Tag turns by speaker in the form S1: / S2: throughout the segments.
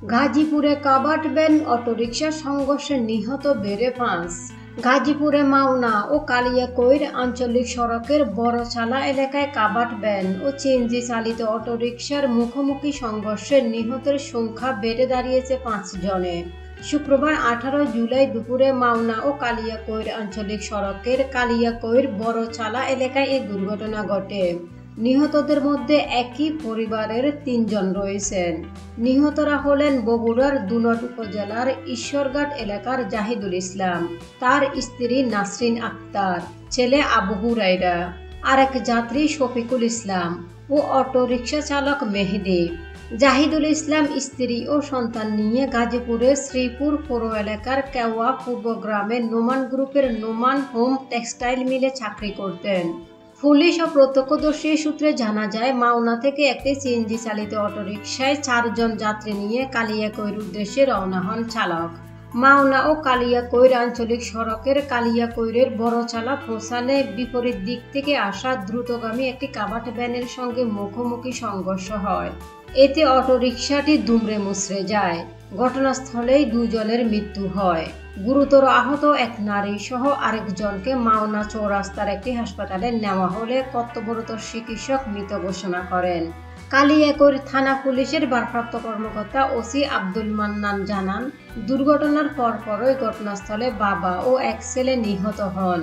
S1: গাজীপুরে কাবাট van autorickshaw সংঘর্ষে নিহত বেড়ে ৫। গাজীপুরে মাওনা ও কালিয়াকৈর আঞ্চলিক সড়কের বড়চালা এলাকায় কাবাট ভ্যান ও সিএনজি চালিত অটোরিকশার মুখোমুখি সংঘর্ষে নিহতের সংখ্যা বেড়ে দাঁড়িয়েছে ৫ জনে। শুক্রবার ১৮ জুলাই দুপুরে মাওনা ও কালিয়াকৈর আঞ্চলিক সড়কের কালিয়াকৈর বড়চালা এলাকায় এই দুর্ঘটনা ঘটে। নিহতদের মধ্যে একই পরিবারের ৩ জন রয়েছেন। নিহতরা হলেন বগুড়ার দুনট উপজেলার ঈশ্বরঘাট এলাকার জাহিদুল ইসলাম, তার স্ত্রী নাসরিন আক্তার, ছেলে আবু হুরাইরা, আরেক যাত্রী শফিকুল ইসলাম ও অটোরিকশা চালক মেহেদি। জাহিদুল ইসলাম স্ত্রী ও সন্তান নিয়ে গাজীপুরের শ্রীপুর পৌর এলাকার কেওয়া পূর্ব গ্রামে নোমান গ্রুপের নোমান হোম টেক্সটাইল মিলে চাকরি করতেন। পুলিশ ও প্রত্যক্ষদর্শী সূত্রে জানা যায়, মাওনা থেকে একটি সিএনজি চালিত অটোরিকশায় ৪ জন যাত্রী নিয়ে কালিয়াকৈর উদ্দেশ্যে রওনা হন চালক। মাওনা ও কালিয়াকৈর আঞ্চলিক সড়কের কালিয়াকৈরের বড়চালা পৌঁছানে বিপরীত দিক থেকে আসা দ্রুতগামী একটি কাবাট ভ্যানের সঙ্গে মুখোমুখি সংঘর্ষ হয়। এতে অটোরিকশাটি দুমড়ে মুচড়ে যায়। ঘটনাস্থলেই ২ জনের মৃত্যু হয়। গুরুতর আহত এক নারী সহ আরেকজনকে মাওনা চৌরাস্তার একটি হাসপাতালে নেওয়া হলে কর্তব্যরত চিকিৎসক মৃত ঘোষণা করেন। কালিয়াকৈর থানা পুলিশের ভারপ্রাপ্ত কর্মকর্তা ওসি আব্দুল মান্নান জানান, দুর্ঘটনার পরপরই ঘটনাস্থলে বাবা ও এক ছেলে নিহত হন।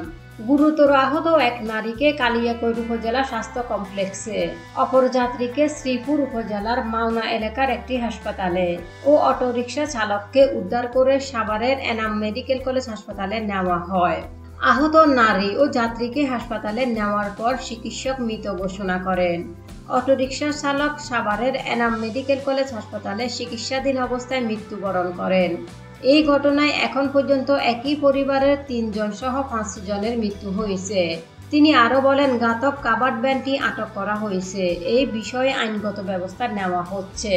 S1: গুরুতর আহত এক নারীকে কালিয়াকৈর উপজেলা স্বাস্থ্য কমপ্লেক্সে, অপর যাত্রীকে শ্রীপুর উপজেলার মাওনা এলাকার একটি হাসপাতালে ও অটোরিকশা চালককে উদ্ধার করে সাভারের এনাম মেডিকেল কলেজ হাসপাতালে নেওয়া হয়। আহত নারী ও যাত্রীকে হাসপাতালে নেওয়ার পর চিকিৎসক মৃত ঘোষণা করেন। অটোরিকশা চালক সাভারের এনাম মেডিকেল কলেজ হাসপাতালে চিকিৎসাধীন অবস্থায় মৃত্যুবরণ করেন। এই ঘটনায় এখন পর্যন্ত একই পরিবারের ৩ জন সহ ৫ জনের মৃত্যু হয়েছে। তিনি আরও বলেন, ঘাতক কাবাট ভ্যানটি আটক করা হয়েছে। এই বিষয়ে আইনগত ব্যবস্থা নেওয়া হচ্ছে।